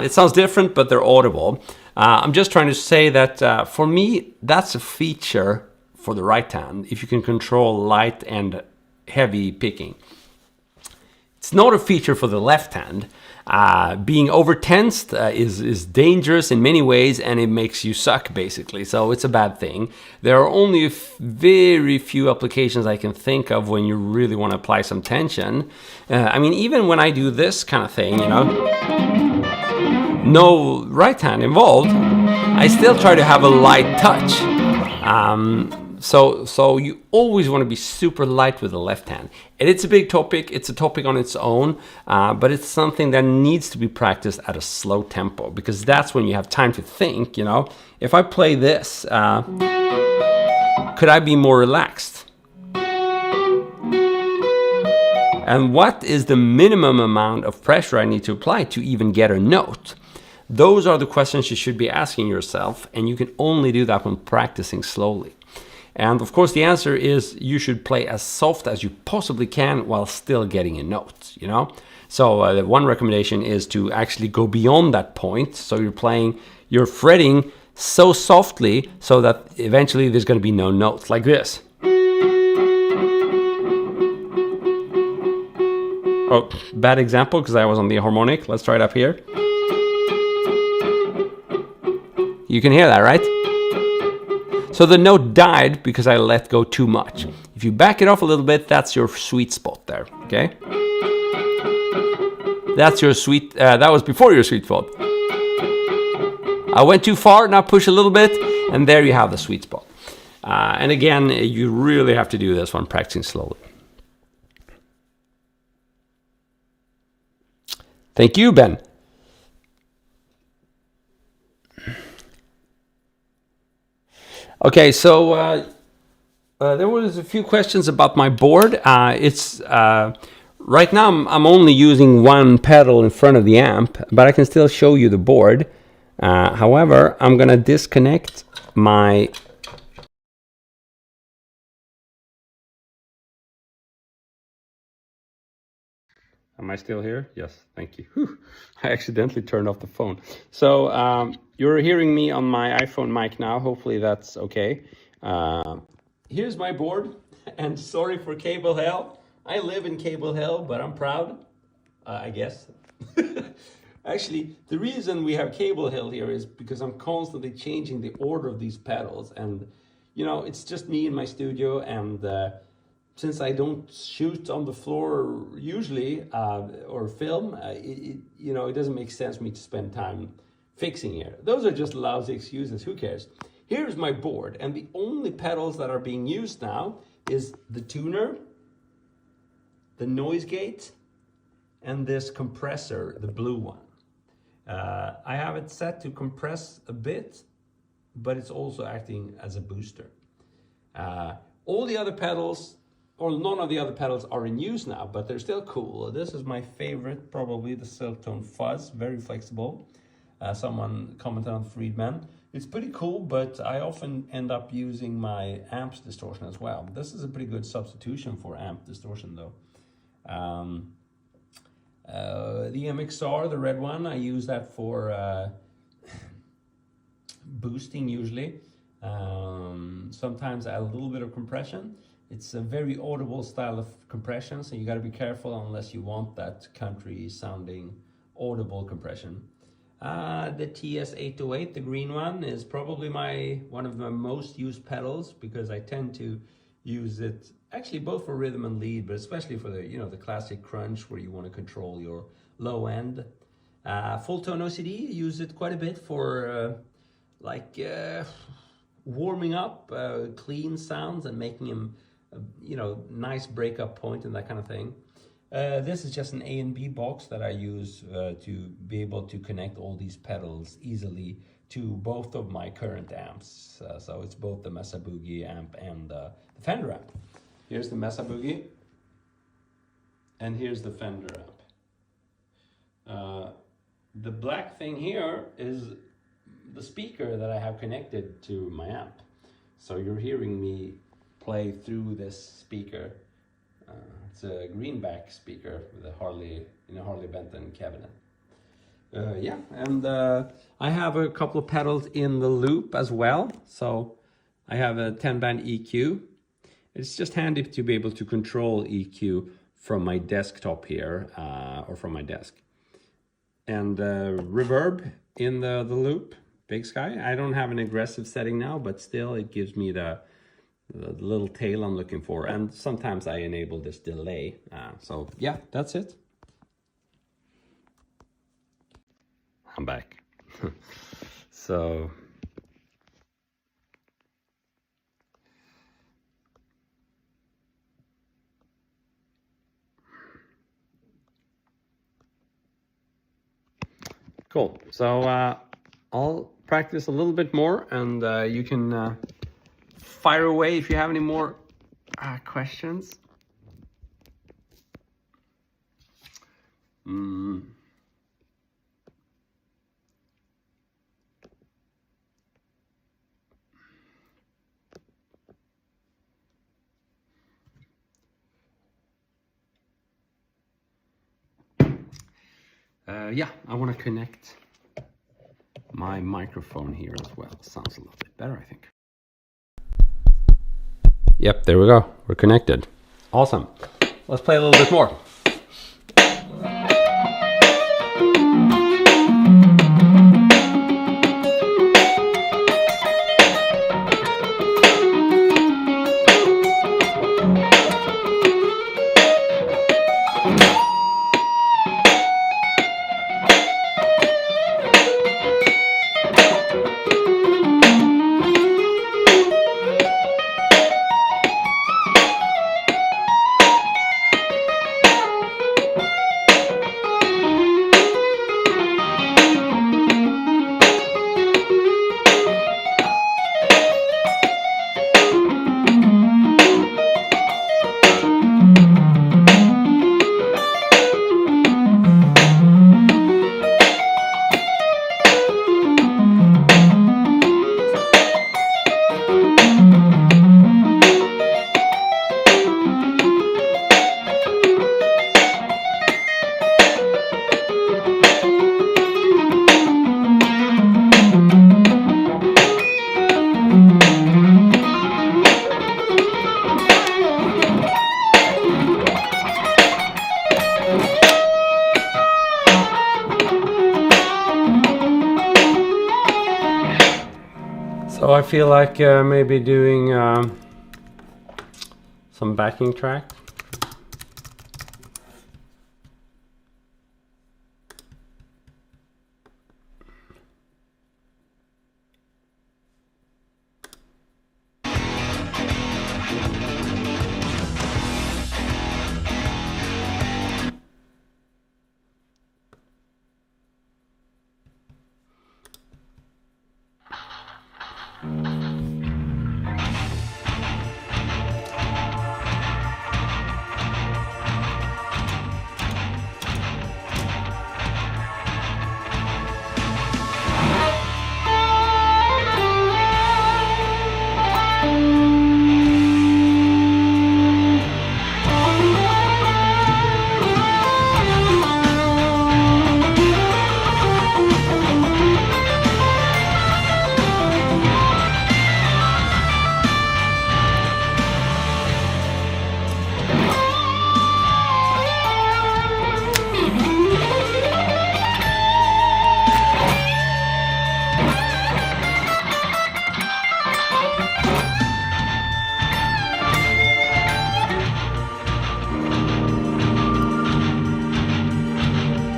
it sounds different, but they're audible. I'm just trying to say that for me, that's a feature for the right hand, if you can control light and heavy picking. It's not a feature for the left hand. Being over-tensed is dangerous in many ways, and it makes you suck, basically. So it's a bad thing. There are only very few applications I can think of when you really want to apply some tension. I mean, even when I do this kind of thing, you know, no right hand involved, I still try to have a light touch. So you always want to be super light with the left hand. And it's a big topic, it's a topic on its own, but it's something that needs to be practiced at a slow tempo, because that's when you have time to think, you know. If I play this, could I be more relaxed? And what is the minimum amount of pressure I need to apply to even get a note? Those are the questions you should be asking yourself, and you can only do that when practicing slowly. And of course the answer is you should play as soft as you possibly can while still getting a note, you know. So one recommendation is to actually go beyond that point. So you're fretting so softly so that eventually there's going to be no notes, like this. Oh, bad example because I was on the harmonic. Let's try it up here. You can hear that, right? So the note died because I let go too much. If you back it off a little bit, that's your sweet spot there, okay? That's your sweet, that was before your sweet spot. I went too far, now push a little bit, and there you have the sweet spot. And again, you really have to do this when practicing slowly. Thank you, Ben. Okay, so there was a few questions about my board. Right now I'm only using one pedal in front of the amp, but I can still show you the board. However, I'm gonna disconnect my Am I still here? Yes, thank you. Whew. I accidentally turned off the phone. So you're hearing me on my iPhone mic now. Hopefully that's okay. Here's my board, and sorry for cable hell. I live in cable hell, but I'm proud, I guess. Actually, the reason we have cable hell here is because I'm constantly changing the order of these pedals, and you know, it's just me in my studio, and since I don't shoot on the floor usually or film, it doesn't make sense for me to spend time fixing here. Those are just lousy excuses. Who cares? Here's my board, and the only pedals that are being used now is the tuner, the noise gate, and this compressor, the blue one. I have it set to compress a bit, but it's also acting as a booster. All the other pedals, or none of the other pedals are in use now, but they're still cool. This is my favorite, probably the Silk Tone Fuzz, very flexible. Someone commented on Friedman. It's pretty cool, but I often end up using my amps distortion as well. This is a pretty good substitution for amp distortion though. The MXR, the red one, I use that for boosting usually. Sometimes add a little bit of compression. It's a very audible style of compression, so you got to be careful unless you want that country sounding audible compression. The TS808, the green one, is probably one of my most used pedals because I tend to use it actually both for rhythm and lead, but especially for the the classic crunch where you want to control your low end. Full Tone OCD, use it quite a bit for warming up clean sounds and making them nice breakup point and that kind of thing. This is just an A and B box that I use to be able to connect all these pedals easily to both of my current amps. So it's both the Mesa Boogie amp and the Fender amp. Here's the Mesa Boogie and here's the Fender amp. The black thing here is the speaker that I have connected to my amp. So you're hearing me play through this speaker. It's a greenback speaker with a Harley Benton cabinet. Yeah, and I have a couple of pedals in the loop as well. So I have a 10-band EQ. It's just handy to be able to control EQ from my desktop here or from my desk. And reverb in the loop, Big Sky. I don't have an aggressive setting now, but still it gives me the little tail I'm looking for, and sometimes I enable this delay. So yeah, that's it. I'm back. So cool. So I'll practice a little bit more, and you can fire away if you have any more questions. Yeah, I want to connect my microphone here as well. Sounds a little bit better, I think. Yep, there we go. We're connected. Awesome. Let's play a little bit more. So I feel like maybe doing some backing track.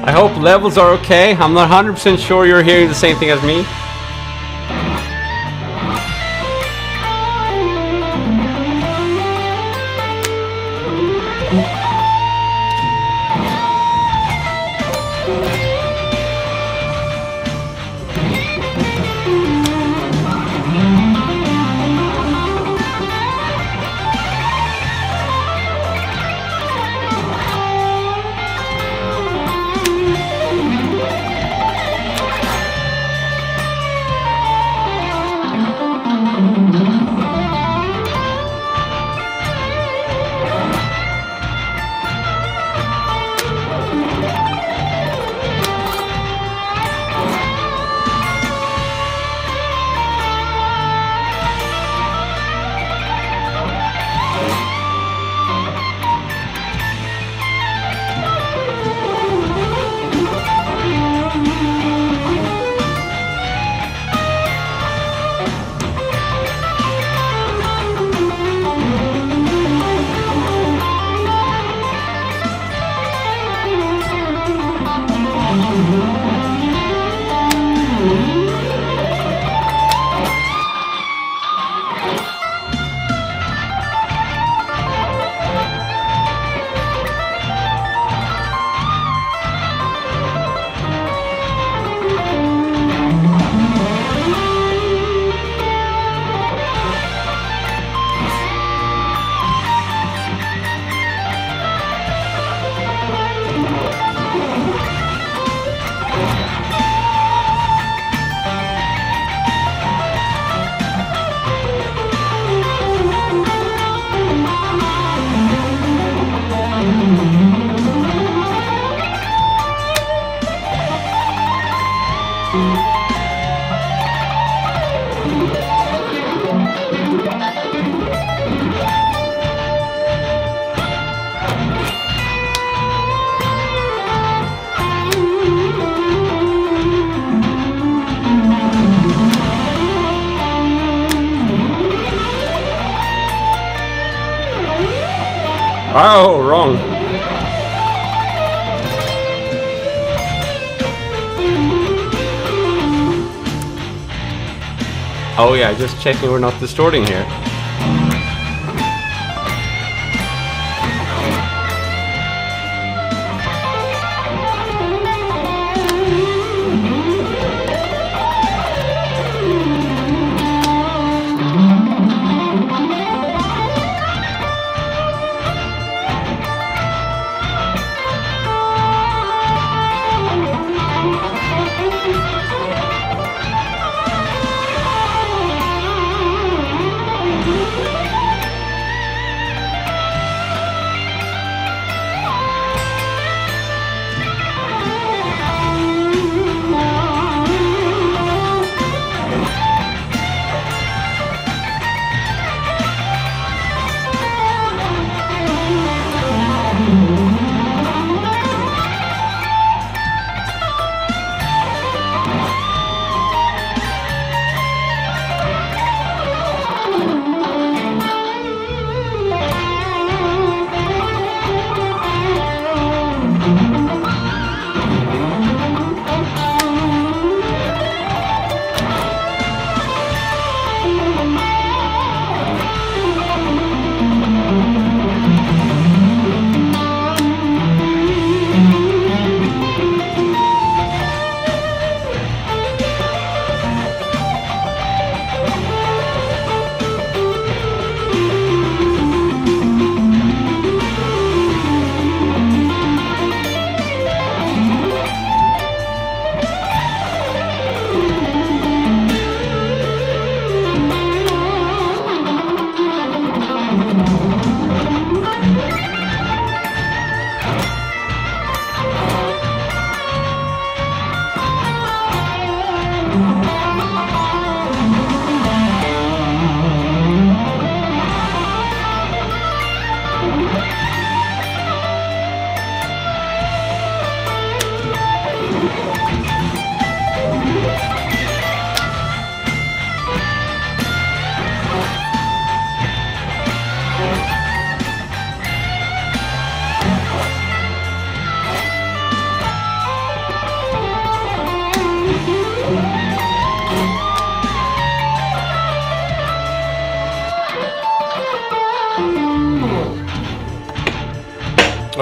I hope levels are okay. I'm not 100% sure you're hearing the same thing as me. Oh, wrong. Oh yeah, just checking we're not distorting here.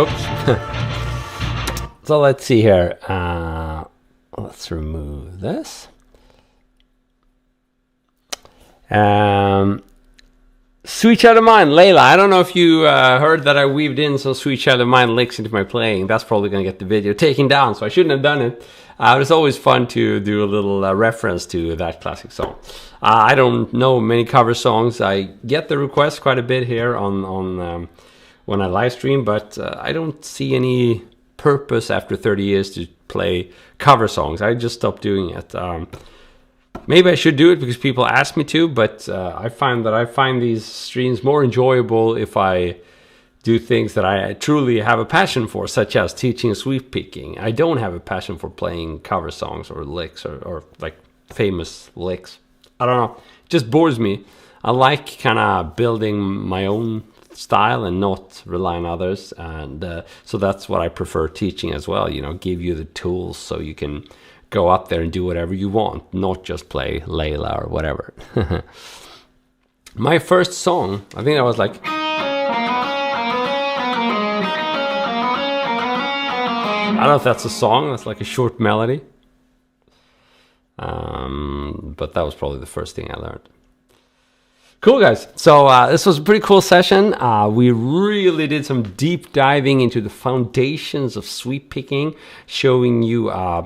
Oops. So let's see here. Let's remove this. Sweet Child of Mine, Layla. I don't know if you heard that I weaved in some Sweet Child of Mine licks into my playing. That's probably going to get the video taken down, so I shouldn't have done it. It's always fun to do a little reference to that classic song. I don't know many cover songs. I get the requests quite a bit here on when I live stream, but I don't see any purpose after 30 years to play cover songs. I just stopped doing it. Maybe I should do it because people ask me to, but I find these streams more enjoyable if I do things that I truly have a passion for, such as teaching sweep picking. I don't have a passion for playing cover songs or licks or like famous licks. I don't know. It just bores me. I like kind of building my own style and not rely on others. And so that's what I prefer teaching as well. You know, give you the tools so you can go up there and do whatever you want, not just play Layla or whatever. My first song, I think I was like... I don't know if that's a song, that's like a short melody. But that was probably the first thing I learned. Cool, guys. So this was a pretty cool session. We really did some deep diving into the foundations of sweep picking, showing you a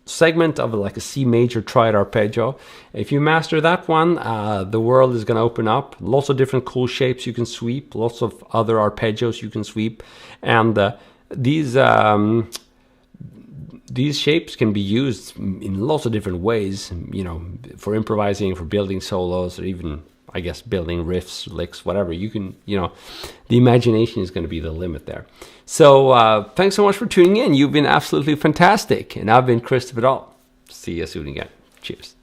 segment of like a C major triad arpeggio. If you master that one, the world is going to open up. Lots of different cool shapes you can sweep, lots of other arpeggios you can sweep, and these shapes can be used in lots of different ways, you know, for improvising, for building solos, or even, I guess, building riffs, licks, whatever. You can, you know, the imagination is going to be the limit there. So thanks so much for tuning in. You've been absolutely fantastic. And I've been Christopher Dahl. See you soon again. Cheers.